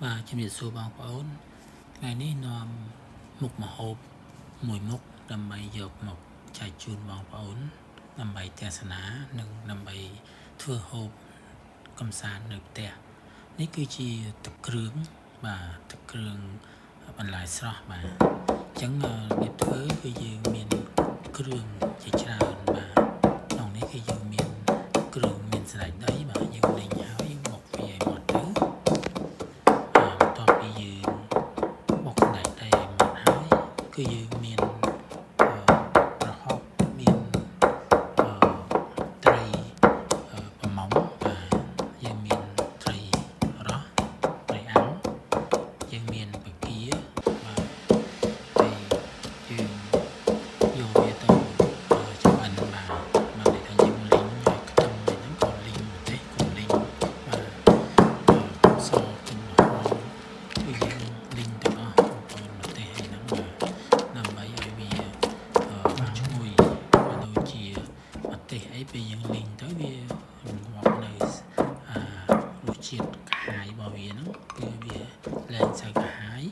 vàជំរាបសួរបងប្អូនថ្ងៃនេះនាំមុខម្ហូបមួយមុខដើម្បីយកមកចែកជូនបងប្អូនដើម្បីទស្សនានិងដើម្បីធ្វើហូបកំសាន្តនៅផ្ទះនេះគឺជាទឹកគ្រឿងបាទទឹកគ្រឿងបន្លែស្រស់បាទអញ្ចឹងរបៀបធ្វើគឺយើងមានគ្រឿងជាច្រើនបាទក្នុងនេះគឺយើងមានគ្រឿងមានសណ្តែកដីបាទយើងលេងហើយបុកវាឲ្យម៉ត់ទៅបន្ទាប់ពីយើងបុកសណ្តែកដីឲ្យម៉ត់ហើយគឺយើងមានប្រហុកមានត្រីប្រម៉ុងបាទយើងមានត្រីរ៉ស់ត្រីអាំងយើងមានបកាបាទហើយយើងយកវាទៅចម្អិនបាទមកនេះថាយើងលីងខ្ទឹមហ្នឹងក៏លីងម្ទេសក៏លីងបាទសទិញហោគឺយើងលីងទាំងអស់បងប្អូនម្ទេសហ្នឹងបាទដើម្បីឲ្យវាឈ្ងុយក៏ដូចជាម្ទេសអីពេលយើងលីងទៅវាងាប់នៅរសជាតិកាហាយរបស់វាហ្នឹងគឺវាលែងសូវកាហាយ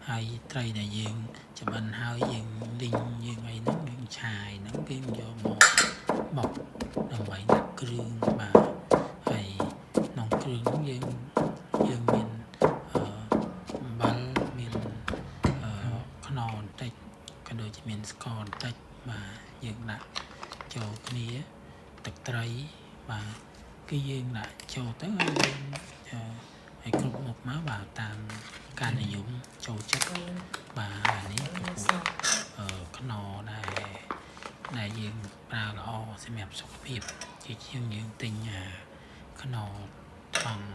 ហើយត្រីដែលយើងចម្អិនហើយយើងលីងយើងអីហ្នឹងយើងឆាយហ្នឹងគេយកមកបុកដើម្បីដាក់គ្រឿងបាទហើយក្នុងគ្រឿងហ្នឹងយើងមានអំបិលមានខ្នុរបន្តិចក៏ដូចជាមានស្ករបន្តិចបាទយើងដាក់ចូលគ្នាទឹកត្រីបាទគឺយើងដាក់ចូលទៅហើយគ្រប់មុខមកបាទតាមការនិយមចូលចិត្តបាទអានេះគឺខ្នុរដែលយើងប្រើល្អសម្រាប់សុខភាពជាជាងយើងទិញខ្នុរថង់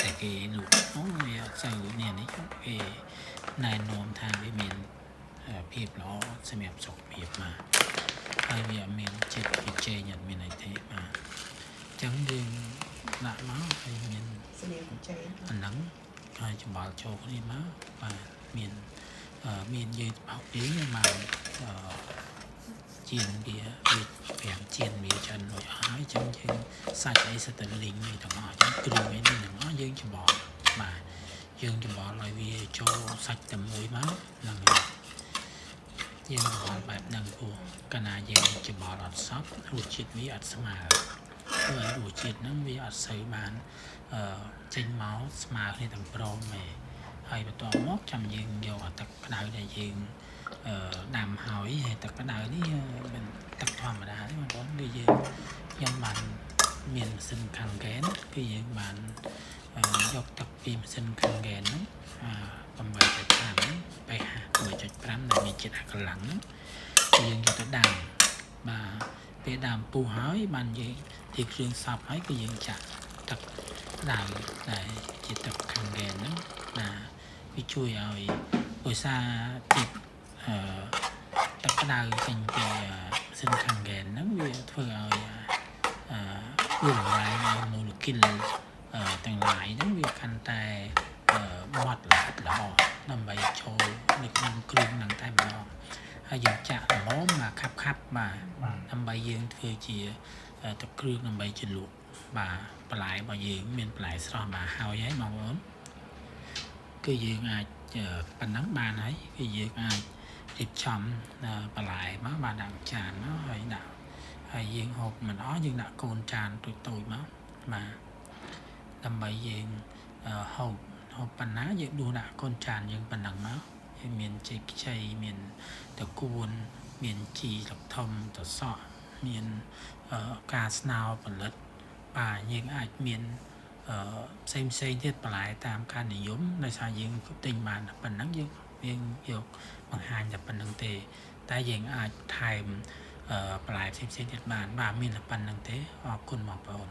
តែគេលក់នោះវាអត់សូវនេះគេណែនាំថាវាមានភាពល្អសម្រាប់សុខភាពបាទហើយវាអត់មានជាតិប៊ីចេងអត់មានអីទេបាទអញ្ចឹងយើងដាក់មកហើយមានអាហ្នឹងហើយច្បល់ចូលគ្នាមកបាទមានយើងបោកយើងមកជៀនវា5ជៀនវាចិនរួចហើយអញ្ចឹងយើងសាច់អីសិតតែលីងនេះទាំងអស់អញ្ចឹងគ្រឿងអីនេះទាំងអស់យើងច្បល់បាទយើងច្បល់ឲ្យវាចូលសាច់តែមួយមកហ្នឹងយើងច្បល់បែបហ្នឹងព្រោះកាលណាយើងច្បល់អត់សពរសជាតិវាអត់ស្មើព្រោះរសជាតិហ្នឹងវាអត់សូវបានចេញមកស្មើគ្នាទាំងព្រមទេហើយបន្ទាប់មកចាំយើងយកអាទឹកក្តៅដែលយើងដាំហើយទឹកក្តៅនេះមិនទឹកធម្មតាទេបងប្អូនគឺខ្ញុំបានមានម៉ាស៊ីនខាងហ្គេនគឺយើងបានយកទឹកពីម៉ាស៊ីនខាងហ្គេនហ្នឹង8.5 pH 8.5ដែលមានជាតិអាក្រឡាំងយើងយកទៅដាំបាទពេលដាំពុះហើយបានយើងទីគ្រឿងសពហើយគឺយើងចាក់ទឹកក្តៅដែលជាទឹកខាងហ្គេនហ្នឹងណាវាជួយឲ្យដោយសារទឹកក្តៅចេញពីសិនខាងហ្គេនហ្នឹងវាធ្វើឲ្យវារំលាយនៅម៉ូលេគុលទាំងឡាយហ្នឹងវាកាន់តែម៉ត់ល្អដើម្បីចូលនៅក្នុងគ្រឿងហ្នឹងតែម្ដងហើយយើងចាក់ល្មមមកខាប់បាទដើម្បីយើងធ្វើជាទឹកគ្រឿងដើម្បីជ្រលក់បាទបន្លែរបស់យើងមានបន្លែស្រស់មកហើយបងប្អូនគឺយើងអាចប៉ុណ្ណឹងបានហើយគឺយើងអាចរៀបចំបន្លែមកបាទដាក់ចានមកហើយយើងហូបមិនអស់យើងដាក់កូនចានតូចមកបាទដើម្បីយើងហូបប៉ុណ្ណាយើងដួសដាក់កូនចានយើងប៉ុណ្ណឹងមកហើយមានចេកខ្ចីមានតកួនមានជីស្លឹកធំតសក់មានការស្នោផលិតបាទយើងអាចមានផ្សេងទៀតបន្លែតាមការនិយមដោយសារយើងទិញបានប៉ុណ្ណឹងយើងយកបង្ហាញតែប៉ុណ្្នឹងទេតែយើងអាចថែមបន្លែផ្សេងទៀតបានបាទមានតែប៉ុណ្្នឹងទេអរគុណបងប្អូន